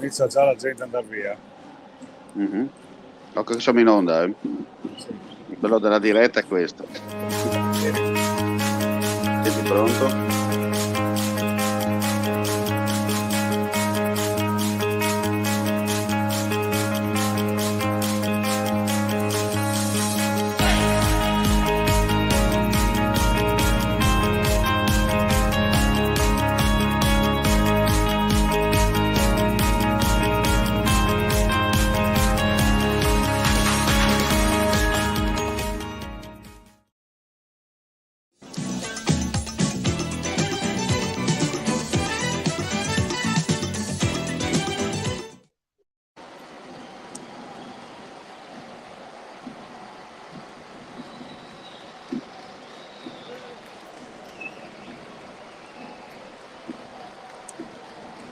inizia già la gente ad andare via. Ecco che siamo in onda, Quello della diretta è questo. Siete pronto?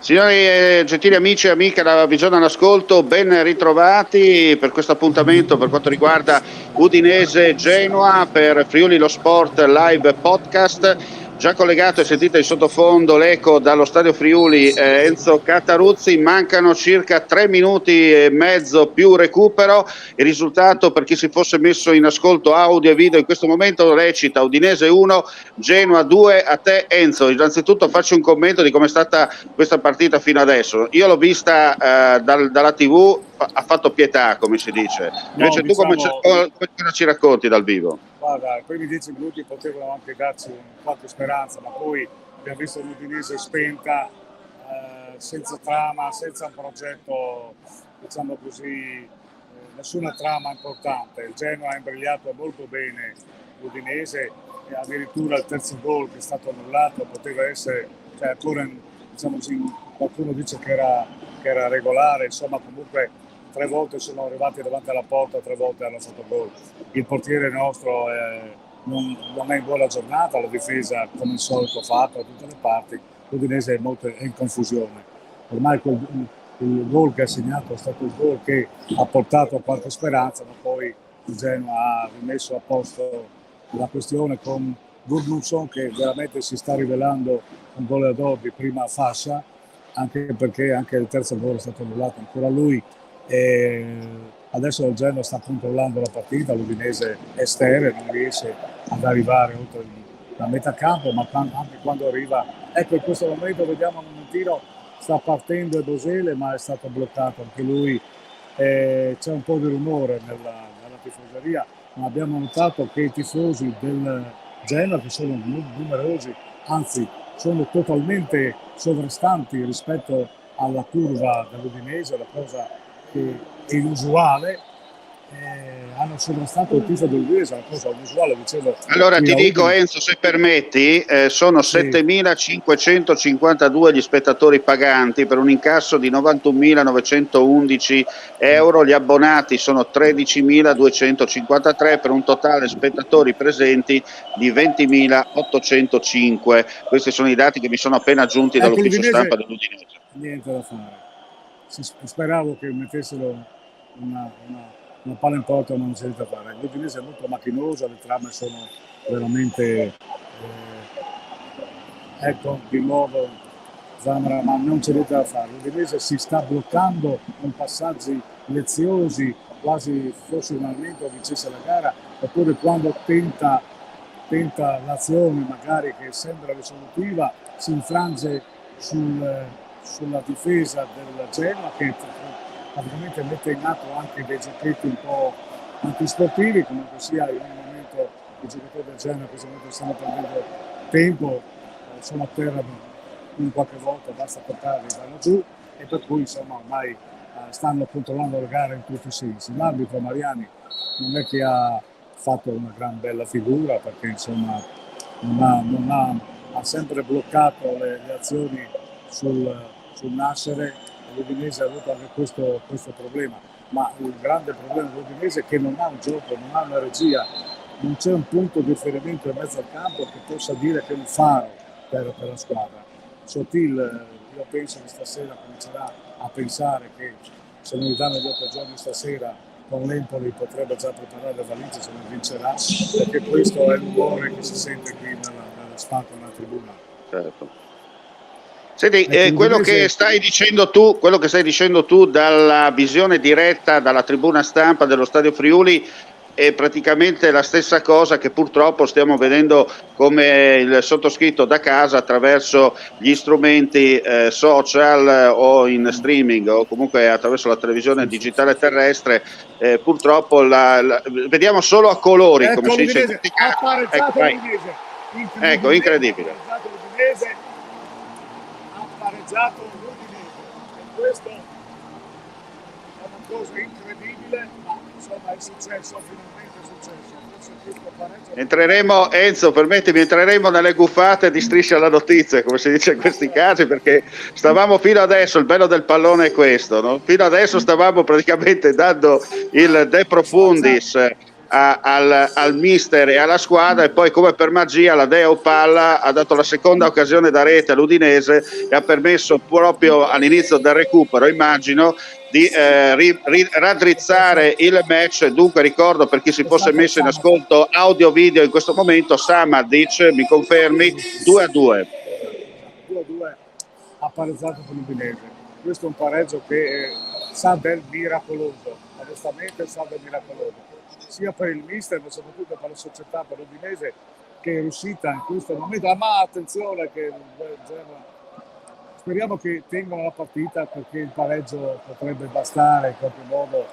Signori, gentili amici e amiche della Visione all'Ascolto, ben ritrovati per questo appuntamento per quanto riguarda Udinese Genoa per Friuli lo Sport Live Podcast. Già collegato e sentite in sottofondo l'eco dallo Stadio Friuli Enzo Cataruzzi. Mancano circa 3 minuti e mezzo più recupero. Il risultato, per chi si fosse messo in ascolto audio e video in questo momento, recita Udinese 1, Genoa 2. A te Enzo, innanzitutto faccio un commento di come è stata questa partita fino adesso. Io l'ho vista dalla TV, ha fatto pietà, come si dice. Invece tu come ci racconti dal vivo? Guarda, i primi 10 minuti potevano anche darci qualche speranza, ma poi abbiamo visto l'Udinese spenta, senza trama, senza un progetto, diciamo così, nessuna trama importante. Il Genoa ha imbrigliato molto bene l'Udinese e addirittura il terzo gol che è stato annullato poteva essere, cioè ancora, diciamo così, qualcuno dice che era regolare, insomma comunque 3 volte sono arrivati davanti alla porta, 3 volte hanno fatto gol. Il portiere nostro non è in buona giornata, la difesa come al solito fatta da tutte le parti, l'Udinese è in confusione. Ormai il gol che ha segnato è stato il gol che ha portato qualche speranza, ma poi il Genoa ha rimesso a posto la questione con Gudmundsson, che veramente si sta rivelando un goleador di prima fascia, anche perché anche il terzo gol è stato annullato ancora lui. E adesso il Genoa sta controllando la partita, l'Udinese è sterile, non riesce ad arrivare oltre la metà campo, ma anche quando arriva, ecco, in questo momento vediamo un momentino, sta partendo Bosele, ma è stato bloccato anche lui. C'è un po' di rumore nella tifoseria, ma abbiamo notato che i tifosi del Genoa, che sono numerosi, anzi sono totalmente sovrastanti rispetto alla curva dell'Udinese, la cosa che è inusuale, hanno sovrastato il tifo dell'Udinese, una cosa inusuale, dicevo. Allora ti dico Enzo, se permetti, sono 7.552 gli spettatori paganti per un incasso di 91.911 euro, gli abbonati sono 13.253 per un totale spettatori presenti di 20.805. Questi sono i dati che mi sono appena aggiunti dall'ufficio stampa dell'Udinese. Niente da fare. Speravo che mettessero una palla in porta, ma non c'è niente da fare. L'Udinese è molto macchinosa, le trame sono veramente ecco di nuovo Zamora, ma non c'è niente da fare. L'Udinese si sta bloccando con passaggi leziosi, quasi fosse un allenamento o vincesse la gara, oppure quando tenta l'azione magari che sembra risolutiva, si infrange sulla difesa del Genoa, che praticamente mette in atto anche dei giochetti un po' antisportivi. Comunque sia, in un momento i giocatori del Genoa in questo momento stanno prendendo tempo, sono a terra in qualche volta, basta portarli, vanno giù, e per cui insomma ormai stanno controllando la gara in tutti i sensi. L'arbitro Mariani non è che ha fatto una gran bella figura, perché insomma ha sempre bloccato le azioni sul nascere. L'Udinese ha avuto anche questo problema, ma il grande problema dell'Udinese è che non ha un gioco, non ha una regia, non c'è un punto di riferimento in mezzo al campo che possa dire che è un faro per la squadra. Sottil, io penso che stasera comincerà a pensare che se non gli danno gli 8 giorni stasera con l'Empoli potrebbe già preparare le valigie se non vincerà, perché questo è l'umore che si sente qui nella spalto, nella tribuna. Certo. Senti, Ecco, quello che stai dicendo tu dalla visione diretta dalla tribuna stampa dello Stadio Friuli è praticamente la stessa cosa che purtroppo stiamo vedendo come il sottoscritto da casa attraverso gli strumenti social o in streaming o comunque attraverso la televisione digitale terrestre. Purtroppo vediamo solo a colori, come ecco si dice in l'Udinese, questi ha casi. Ecco, pareggiato vai. l'Udinese, Ecco, incredibile. ha pareggiato l'Udinese, ha pareggiato l'Udinese, e questo è una cosa incredibile, ma insomma è successo, finalmente è successo. Forse questo pareggio... Enzo, permettimi, entreremo nelle guffate di Striscia alla Notizia, come si dice in questi casi, perché stavamo fino adesso, il bello del pallone è questo, no? Fino adesso stavamo praticamente dando il de profundis al mister e alla squadra, e poi come per magia la Deo Palla ha dato la seconda occasione da rete all'Udinese e ha permesso proprio all'inizio del recupero, immagino, di raddrizzare il match. Dunque ricordo, per chi si fosse messo in ascolto audio video in questo momento, Samadic, mi confermi, 2-2. 2-2 ha pareggiato con l'Udinese. Questo è un pareggio che sa del miracoloso, onestamente sa del miracoloso, sia per il mister ma soprattutto per la società, per l'Udinese, che è riuscita in questo momento. Ma attenzione che speriamo che tengano la partita, perché il pareggio potrebbe bastare in qualche modo,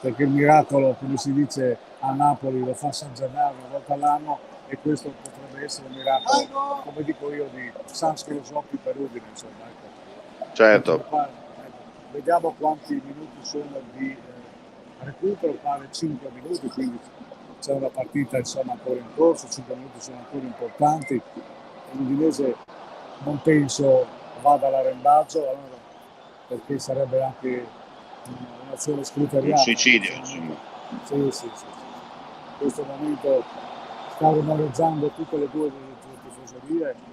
perché il miracolo, come si dice a Napoli, lo fa San Gennaro una volta all'anno, e questo potrebbe essere un miracolo, come dico io, di San Scrosoppi per Udine, insomma. Ecco. Certo. Vediamo quanti minuti sono di recupero, pare 5 minuti, quindi c'è una partita insomma ancora in corso, 5 minuti sono ancora importanti. L'Udinese non penso vada all'arrembaggio, allora, perché sarebbe anche un'azione scriteriata. Un suicidio, insomma. Sì. In questo momento sta rumoreggiando tutte le due tifoserie.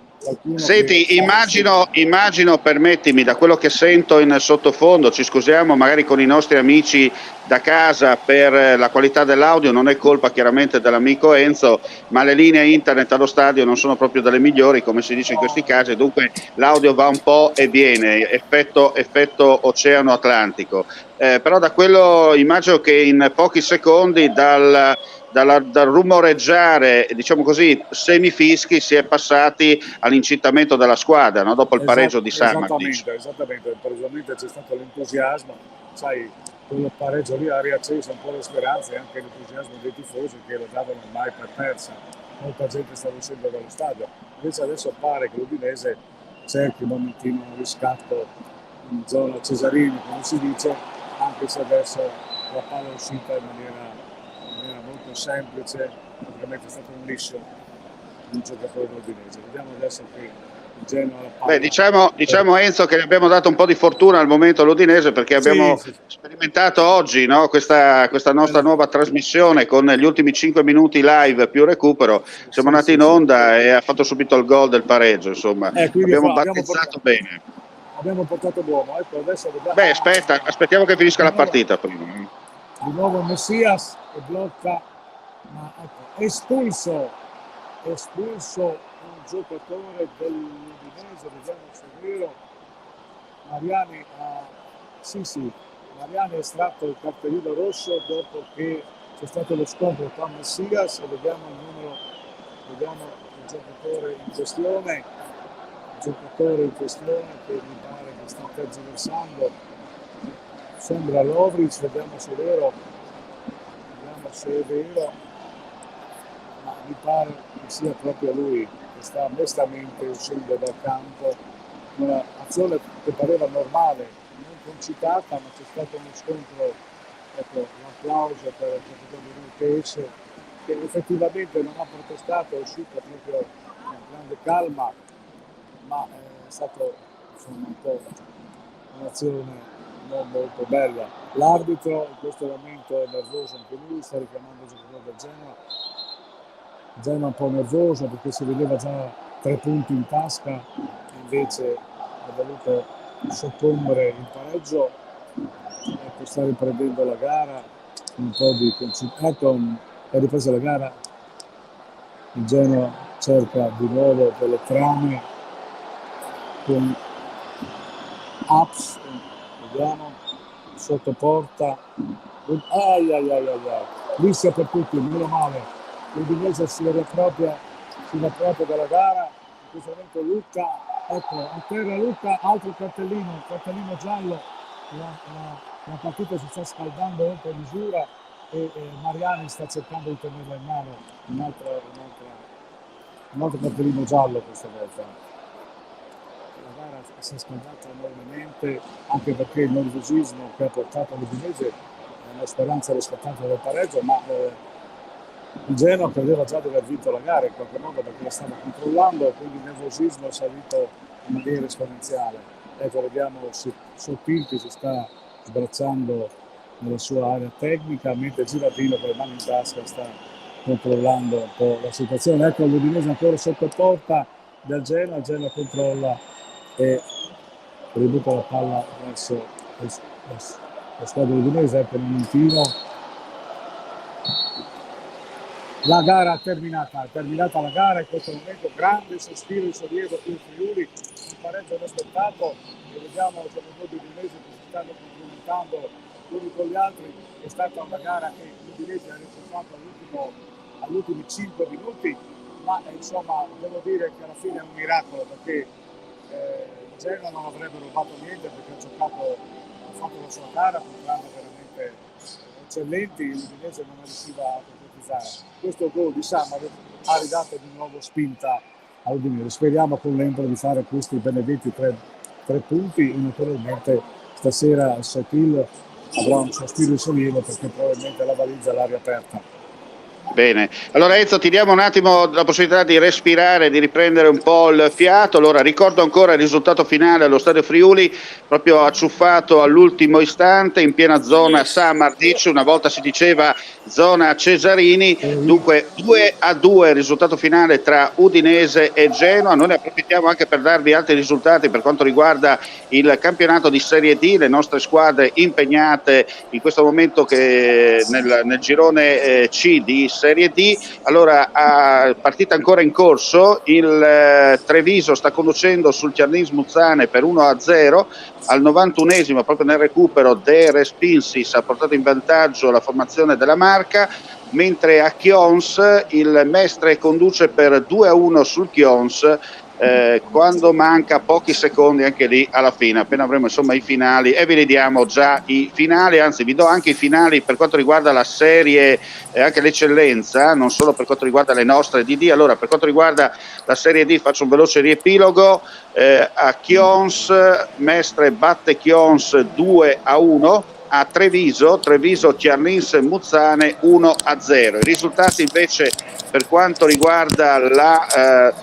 Senti, immagino, permettimi, da quello che sento in sottofondo, ci scusiamo magari con i nostri amici da casa per la qualità dell'audio, non è colpa chiaramente dell'amico Enzo, ma le linee internet allo stadio non sono proprio delle migliori, come si dice in questi casi, dunque l'audio va un po' e viene, effetto oceano Atlantico. Però da quello immagino che in pochi secondi dal rumoreggiare, diciamo così, semifischi, si è passati all'incitamento della squadra, no? Dopo il pareggio di Samadic. Esattamente, precisamente c'è stato l'entusiasmo, sai, quel pareggio lì ha riacceso un po' le speranze e anche l'entusiasmo dei tifosi, che lo davano ormai per persa. Molta gente stava uscendo dallo stadio, invece adesso pare che l'Udinese cerchi un momentino un riscatto in zona Cesarini, come si dice, anche se adesso la palla è uscita in maniera molto semplice, ovviamente è stato un liscio un giocatore udinese. Vediamo adesso che il Genoa la palla. Diciamo Enzo che abbiamo dato un po' di fortuna al momento all'Udinese, perché abbiamo sperimentato oggi, no, questa nostra nuova trasmissione con gli ultimi 5 minuti live più recupero. Siamo andati in onda e ha fatto subito il gol del pareggio, insomma. Abbiamo battezzato bene. Abbiamo portato buono, ecco, adesso dobbiamo... Beh, aspettiamo che finisca la partita prima. Di nuovo Messias che blocca, ma ecco, espulso un giocatore dell'Udinese, vediamo se è vero. Mariani ha estratto il cartellino rosso dopo che c'è stato lo scontro tra Messias, e vediamo il giocatore in questione, che mi pare che sta tergiversando, sembra Lovric, vediamo se è vero, ma mi pare che sia proprio lui che sta mestamente uscendo dal campo, un'azione che pareva normale, non concitata, ma c'è stato uno scontro. Ecco, un applauso per il giocatore di lui che esce, che effettivamente non ha protestato, è uscito proprio con grande calma, ma è stato insomma un po' un'azione non molto bella. L'arbitro in questo momento è nervoso anche lui, sta richiamando il giocatore del Genoa un po' nervoso perché si vedeva già 3 punti in tasca, invece ha voluto soccombere il pareggio. Ecco, sta riprendendo la gara, un po' di concentrato, è ripresa la gara, il Genoa cerca di nuovo delle trame con Ups, vediamo, sotto porta, rischia per tutti, meno male, l'Udinese si riappropria dalla gara, in questo momento Lucca, ecco, a terra Lucca, altro cartellino giallo, la partita si sta scaldando oltre misura e Mariani sta cercando di tenerla in mano, un altro cartellino giallo questa volta. La gara si è scaldata enormemente anche perché il nervosismo che ha portato l'Udinese è una speranza riscattata del pareggio, ma il Genoa credeva già di aver vinto la gara in qualche modo perché la stava controllando e quindi il nervosismo è salito in maniera esponenziale. Ecco, vediamo Sottilti si sta sbracciando nella sua area tecnica, mentre Giratino con le mani in tasca sta controllando un po' la situazione. Ecco l'Udinese ancora sotto porta del Genoa, il Genoa controlla e ributta la palla verso la squadra udinese. Ecco un momentino, la gara è terminata la gara, in questo momento grande sospiro di sollievo per il Friuli, un pareggio inaspettato e vediamo i giocatori udinesi che si stanno complimentando gli uni con gli altri. È stata una gara che l'Udinese ha risultato agli ultimi 5 minuti, ma insomma devo dire che alla fine è un miracolo perché il Genoa non avrebbe rubato niente perché ha fatto la sua gara con veramente eccellenti, l'Udinese non riusciva a concretizzare. Questo gol di Samar ha ridato di nuovo spinta all'Udinese. Speriamo con l'Empoli di fare questi benedetti tre punti e naturalmente stasera il Sotil avrà un sospiro di sollievo perché probabilmente la valigia l'aria aperta. Bene, allora Enzo ti diamo un attimo la possibilità di respirare, di riprendere un po' il fiato. Allora ricordo ancora il risultato finale allo Stadio Friuli, proprio acciuffato all'ultimo istante in piena zona Samarditch, una volta si diceva zona Cesarini, dunque 2-2 il risultato finale tra Udinese e Genoa. Noi ne approfittiamo anche per darvi altri risultati per quanto riguarda il campionato di Serie D, le nostre squadre impegnate in questo momento che nel girone C di Serie D. Allora, partita ancora in corso, il Treviso sta conducendo sul Chiarlins Muzzane per 1-0, al 91esimo proprio nel recupero De Respinsis ha portato in vantaggio la formazione della Marca, mentre a Chions il Mestre conduce per 2-1 sul Chions quando manca pochi secondi anche lì alla fine, appena avremo insomma i finali, e vi li diamo già i finali, anzi vi do anche i finali per quanto riguarda la serie e anche l'eccellenza, non solo per quanto riguarda le nostre DD. Allora, per quanto riguarda la serie D faccio un veloce riepilogo. A Chions Mestre batte Chions 2-1, a Treviso Chiarlins Muzzane 1-0. I risultati invece per quanto riguarda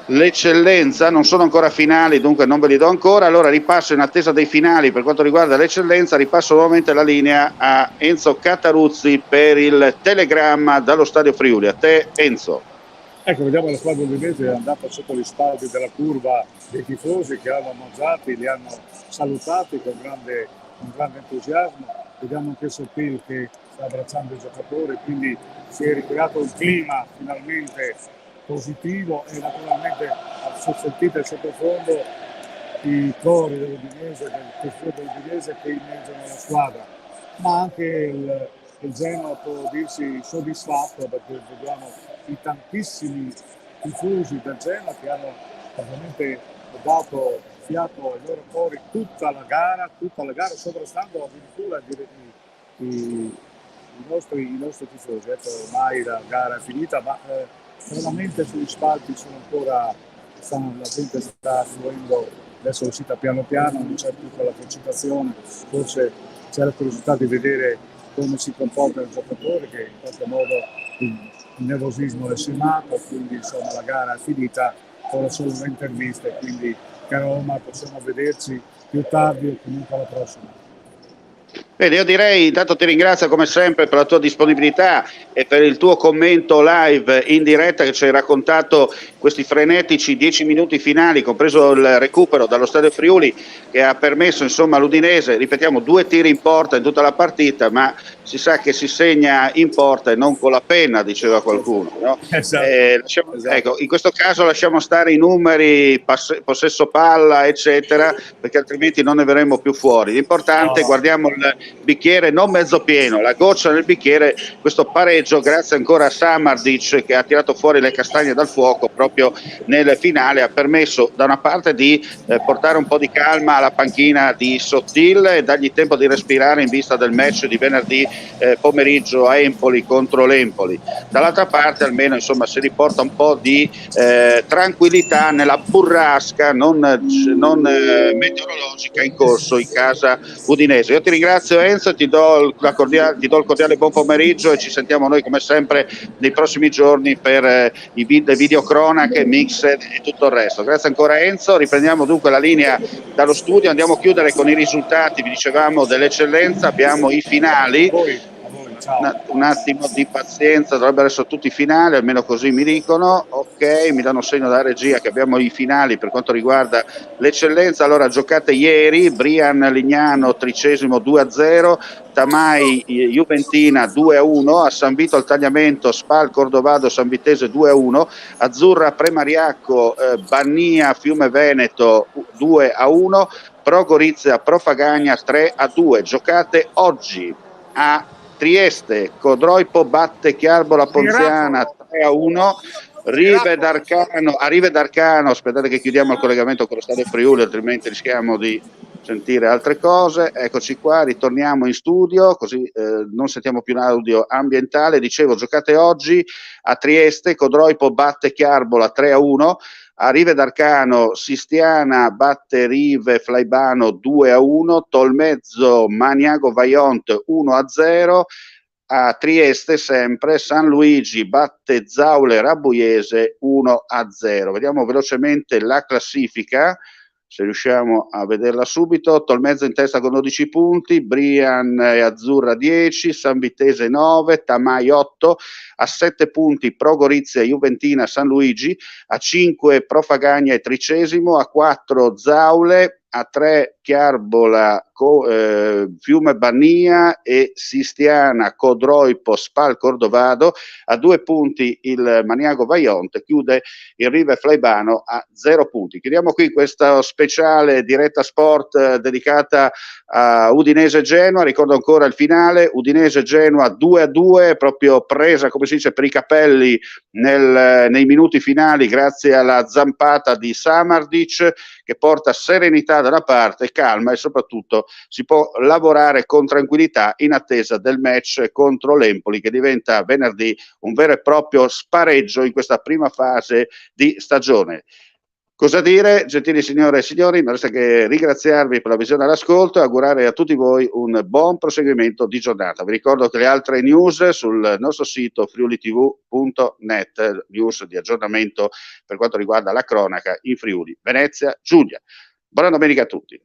l'eccellenza non sono ancora finali, dunque non ve li do ancora. Allora ripasso, in attesa dei finali per quanto riguarda l'eccellenza, ripasso nuovamente la linea a Enzo Cataruzzi per il telegramma dallo Stadio Friuli. A te Enzo. Ecco, vediamo la squadra udinese è andata sotto gli spalti della curva dei tifosi che hanno mangiati, li hanno salutati con grande entusiasmo. Vediamo anche Sottil che sta abbracciando i giocatori, quindi si è ricreato un clima finalmente positivo e naturalmente sentite il sottofondo i cori dell'Udinese, del tifoso dell'Udinese che inneggiano la squadra, ma anche il Genoa può dirsi soddisfatto perché vediamo i tantissimi tifosi del Genoa che hanno veramente dato fiato ai loro cori tutta la gara, sovrastando addirittura i nostri tifosi. Ecco, ormai la gara è finita, ma veramente sugli spalti la gente sta affluendo, adesso è uscita piano piano, non c'è più quella concitazione, forse c'è la curiosità di vedere come si comporta il giocatore, che in qualche modo il nervosismo è scimato, quindi insomma la gara è finita, ora solo le interviste, quindi caro Roma possiamo vederci più tardi o comunque alla prossima. Bene, io direi, intanto ti ringrazio come sempre per la tua disponibilità e per il tuo commento live in diretta che ci hai raccontato questi frenetici 10 minuti finali, compreso il recupero dallo Stadio Friuli, che ha permesso insomma all'Udinese, ripetiamo, 2 tiri in porta in tutta la partita, ma si sa che si segna in porta e non con la penna, diceva qualcuno, no? Esatto. Ecco, in questo caso lasciamo stare i numeri, possesso palla, eccetera, perché altrimenti non ne verremo più fuori. L'importante, guardiamo il bicchiere non mezzo pieno, la goccia nel bicchiere, questo pareggio grazie ancora a Samardžić che ha tirato fuori le castagne dal fuoco proprio nel finale, ha permesso da una parte di portare un po' di calma alla panchina di Sottil e dargli tempo di respirare in vista del match di venerdì pomeriggio a Empoli contro l'Empoli. Dall'altra parte almeno insomma si riporta un po' di tranquillità nella burrasca non meteorologica in corso in casa udinese. Io ti ringrazio Enzo, ti do il cordiale buon pomeriggio e ci sentiamo noi come sempre nei prossimi giorni per le videocronache, mixed e tutto il resto. Grazie ancora Enzo, riprendiamo dunque la linea dallo studio, andiamo a chiudere con i risultati, vi dicevamo dell'eccellenza, abbiamo i finali. Un attimo di pazienza, dovrebbero essere tutti finali, almeno così mi dicono. Ok, mi danno segno dalla regia che abbiamo i finali per quanto riguarda l'eccellenza. Allora, giocate ieri, Brian Lignano 30° 2-0, Tamai Juventina 2-1, a San Vito al Tagliamento Spal Cordovado San Vitese 2-1, Azzurra Premariacco Bannia Fiume Veneto 2-1, Pro Gorizia Pro Fagagna 3-2. Giocate oggi a Trieste, Codroipo batte Chiarbola Ponziana 3-1, Rive d'Arcano, aspettate che chiudiamo il collegamento con lo Stadio Friuli, altrimenti rischiamo di sentire altre cose. Eccoci qua, ritorniamo in studio, così non sentiamo più l'audio ambientale. Dicevo, giocate oggi a Trieste, Codroipo batte Chiarbola 3-1, a Rive d'Arcano Sistiana batte Rive Flaibano 2-1, Tolmezzo Maniago Vaillant 1-0, a Trieste sempre San Luigi batte Zaule Rabbuiese 1-0. Vediamo velocemente la classifica, se riusciamo a vederla subito. Tolmezzo in testa con 12 punti, Brian e Azzurra 10, San Vitese 9, Tamai 8, a 7 punti Pro Gorizia Juventina San Luigi, a 5 Pro Fagagna e 30°, a 4 Zaule, a 3 Chiarbola, Fiume Bannia e Sistiana, Codroipo, Spal Cordovado, a 2 punti il Maniago Vaillant, chiude il Rive Flaibano a 0 punti. Chiudiamo qui questa speciale diretta sport dedicata a Udinese Genoa. Ricordo ancora il finale, Udinese Genoa 2-2, proprio presa come si dice per i capelli nei minuti finali grazie alla zampata di Samardžić che porta serenità da una parte, calma e soprattutto si può lavorare con tranquillità in attesa del match contro l'Empoli che diventa venerdì un vero e proprio spareggio in questa prima fase di stagione. Cosa dire, gentili signore e signori? Non resta che ringraziarvi per la visione e l'ascolto e augurare a tutti voi un buon proseguimento di giornata. Vi ricordo che le altre news sul nostro sito friulitv.net, news di aggiornamento per quanto riguarda la cronaca in Friuli, Venezia, Giulia. Buona domenica a tutti.